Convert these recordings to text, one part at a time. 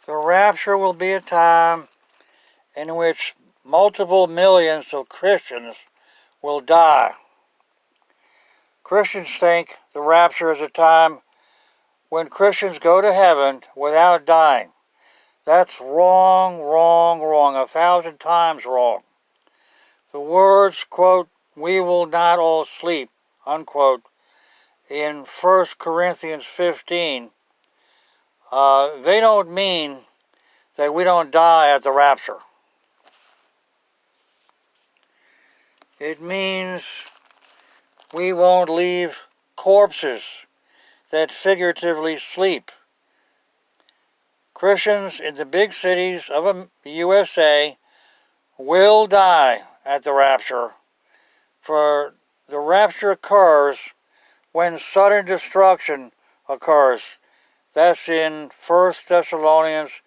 The rapture will be a time in which multiple millions of Christians will die. Christians think the rapture is a time when Christians go to heaven without dying. That's wrong, wrong, wrong, 1,000 times wrong. The words, quote, "we will not all sleep," unquote, in 1 Corinthians 15, they don't mean that we don't die at the rapture. It means we won't leave corpses that figuratively sleep. Christians in the big cities of the USA will die at the rapture, for the rapture occurs when sudden destruction occurs. That's in 1 Thessalonians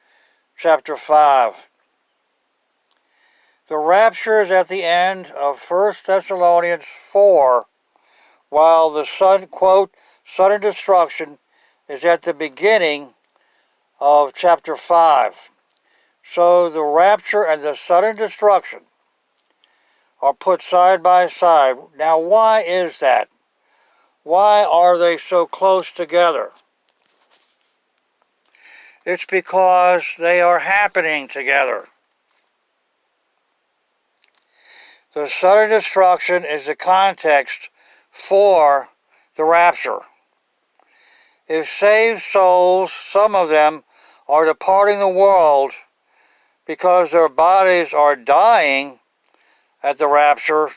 chapter 5. The rapture is at the end of 1 Thessalonians 4, while the sudden destruction is at the beginning of chapter 5. So the rapture and the sudden destruction are put side by side. Now, why is that? Why are they so close together? It's because they are happening together. The sudden destruction is the context for the rapture. If saved souls, some of them, are departing the world because their bodies are dying at the rapture,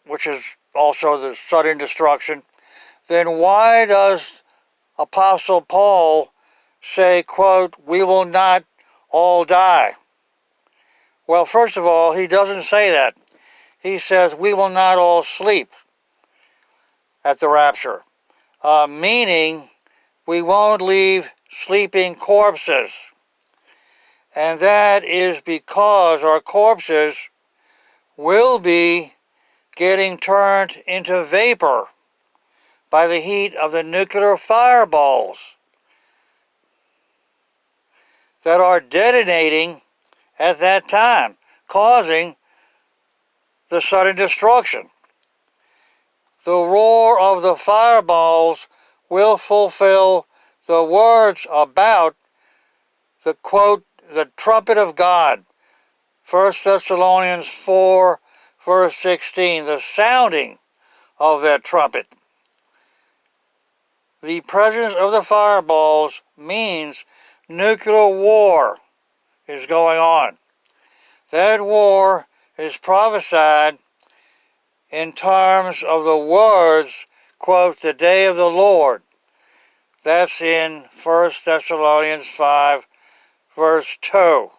which is also the sudden destruction, then why does Apostle Paul say, quote, "we will not all die"? Well, first of all, he doesn't say that. He says, "we will not all sleep" at the rapture, meaning we won't leave sleeping corpses. And that is because our corpses will be getting turned into vapor by the heat of the nuclear fireballs that are detonating at that time, causing the sudden destruction. The roar of the fireballs will fulfill the words about the, quote, "the trumpet of God," 1 Thessalonians 4, verse 16, the sounding of that trumpet. The presence of the fireballs means nuclear war is going on. That war is prophesied in terms of the words, quote, "the day of the Lord." That's in 1 Thessalonians 5, verse 2.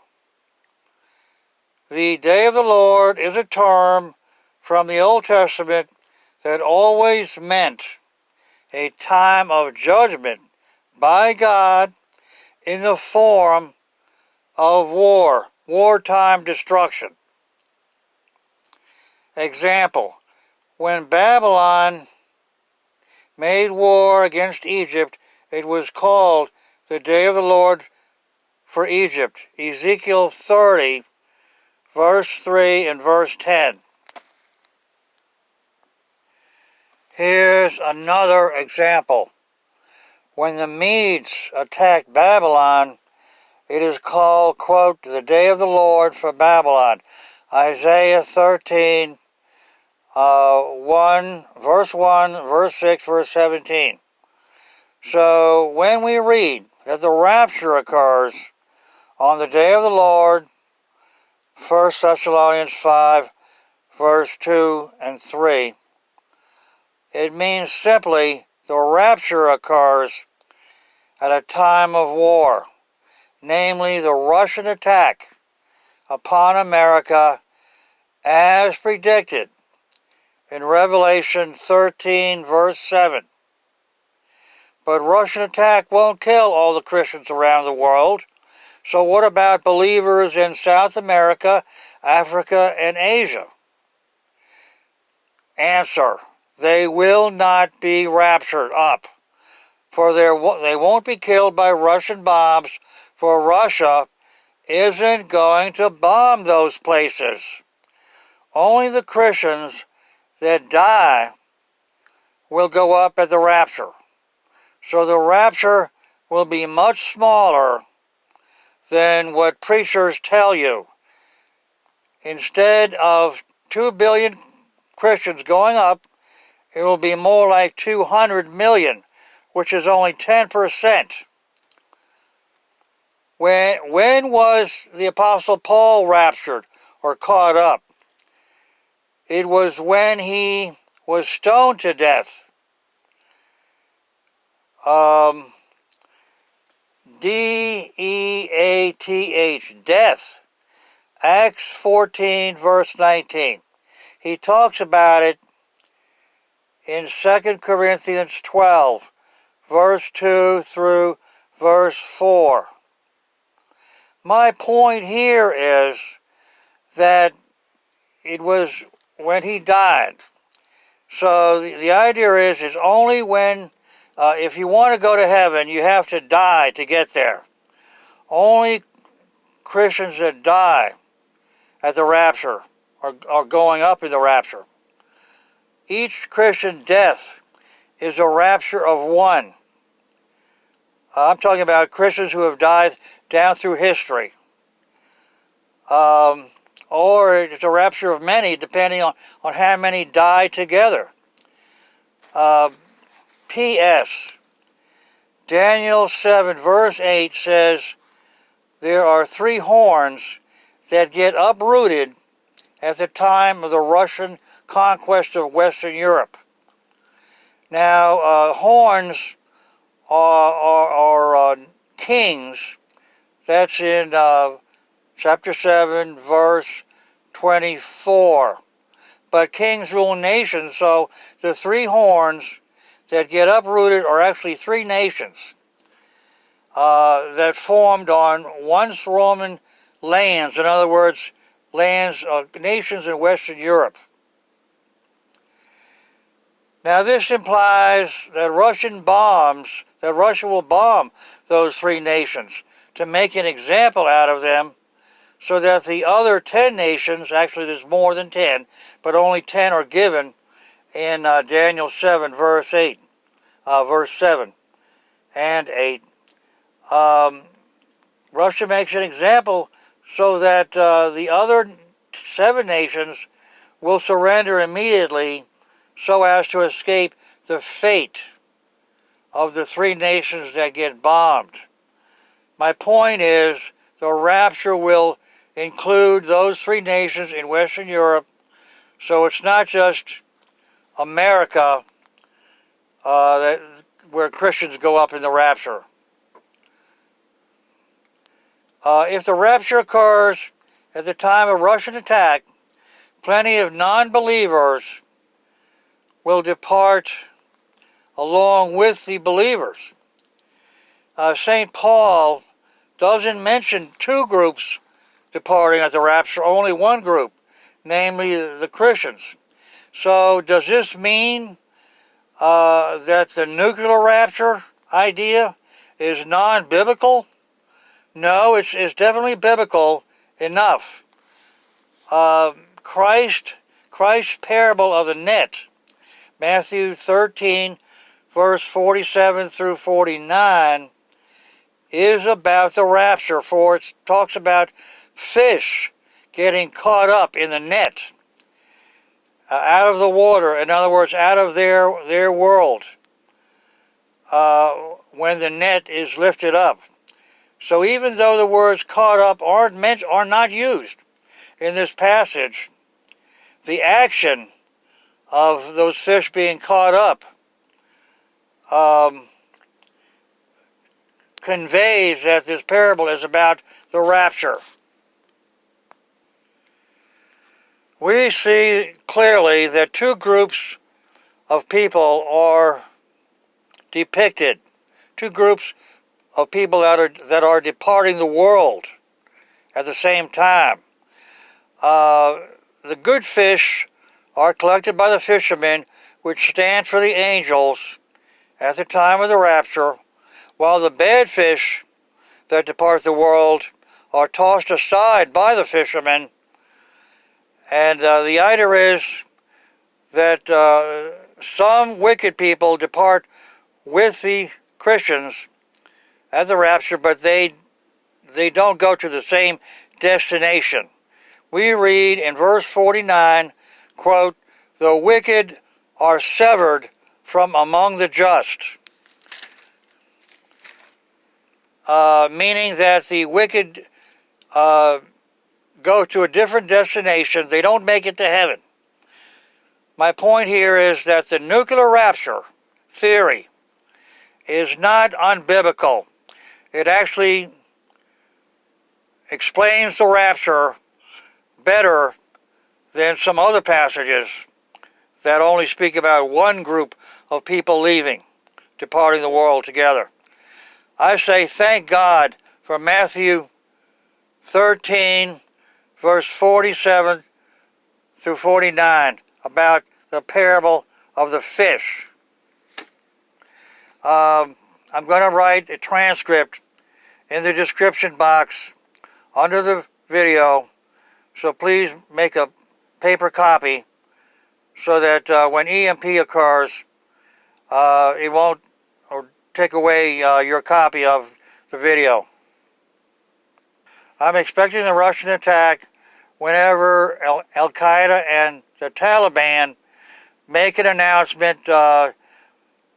The day of the Lord is a term from the Old Testament that always meant a time of judgment by God in the form of war, wartime destruction. Example, when Babylon made war against Egypt, it was called the day of the Lord for Egypt. Ezekiel 30, verse 3 and verse 10. Here's another example. When the Medes attacked Babylon, it is called, quote, "the day of the Lord for Babylon." Isaiah 13, 1, verse 6, verse 17. So when we read that the rapture occurs on the day of the Lord, 1 Thessalonians 5, verse 2 and 3, it means simply the rapture occurs at a time of war, namely the Russian attack upon America as predicted in Revelation 13, verse 7. But Russian attack won't kill all the Christians around the world. So what about believers in South America, Africa, and Asia? Answer: they will not be raptured up for they won't be killed by Russian bombs, for Russia isn't going to bomb those places. Only the Christians that die will go up at the rapture. So the rapture will be much smaller than what preachers tell you. Instead of 2 billion Christians going up, it will be more like 200 million, which is only 10%. When was the Apostle Paul raptured or caught up? It was when he was stoned to death. D-E-A-T-H, death. Acts 14, verse 19. He talks about it in 2 Corinthians 12, verse 2 through verse 4. My point here is that it was when he died. So the idea is only when, if you want to go to heaven, you have to die to get there. Only Christians that die at the rapture are going up in the rapture. Each Christian death is a rapture of one. I'm talking about Christians who have died down through history. Or it's a rapture of many, depending on how many die together. P.S. Daniel 7, verse 8 says, there are 3 horns that get uprooted at the time of the Russian conquest of Western Europe. Now, horns are kings. That's in chapter 7, verse 24. But kings rule nations, so the 3 horns that get uprooted are actually 3 nations that formed on once Roman lands. In other words, nations in Western Europe. Now this implies that Russia will bomb those 3 nations to make an example out of them, so that the other 10 nations, actually there's more than 10, but only 10 are given in Daniel 7, verse 8, verse 7 and 8. Russia makes an example so that the other 7 nations will surrender immediately, so as to escape the fate of the 3 nations that get bombed. My point is, the rapture will include those 3 nations in Western Europe, so it's not just America where Christians go up in the rapture. If the rapture occurs at the time of Russian attack, plenty of nonbelievers will depart along with the believers. St. Paul doesn't mention 2 groups departing at the rapture, only one group, namely the Christians. So does this mean that the nuclear rapture idea is non-biblical? No, it's definitely biblical enough. Christ's parable of the net, Matthew 13, verse 47 through 49, is about the rapture, for it talks about fish getting caught up in the net, out of the water, in other words, out of their world, when the net is lifted up. So even though the words caught up are not used in this passage, the action of those fish being caught up conveys that this parable is about the rapture. We see clearly that 2 groups of people are depicted. 2 groups of people that are departing the world at the same time. The good fish are collected by the fishermen, which stands for the angels, at the time of the rapture, while the bad fish that depart the world are tossed aside by the fishermen. And the idea is that some wicked people depart with the Christians at the rapture, but they don't go to the same destination. We read in verse 49, quote, "The wicked are severed from among the just," meaning that the wicked go to a different destination. They don't make it to heaven. My point here is that the nuclear rapture theory is not unbiblical. It actually explains the rapture better than some other passages that only speak about one group of people leaving, departing the world together. I say thank God for Matthew 13, verse 47 through 49, about the parable of the fish. I'm going to write a transcript in the description box under the video, so please make a paper copy so that when EMP occurs, it won't take away your copy of the video. I'm expecting the Russian attack whenever Al-Qaeda and the Taliban make an announcement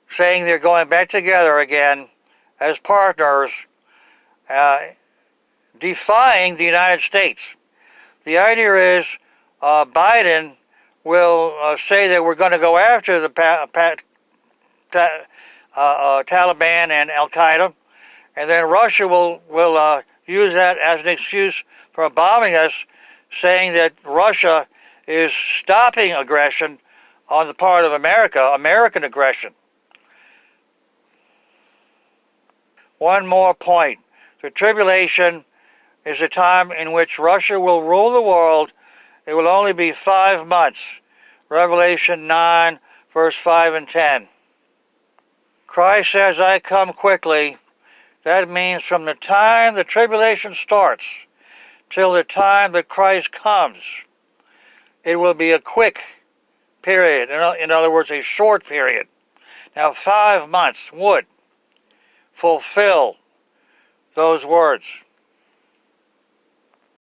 saying they're going back together again as partners, defying the United States. The idea is Biden will say that we're going to go after the Taliban and Al-Qaeda, and then Russia will use that as an excuse for bombing us, saying that Russia is stopping aggression on the part of America, American aggression. One more point. The tribulation is a time in which Russia will rule the world. It will only be 5 months. Revelation 9, verse 5 and 10. Christ says, "I come quickly." That means from the time the tribulation starts till the time that Christ comes, it will be a quick period. In other words, a short period. Now, 5 months would fulfill those words.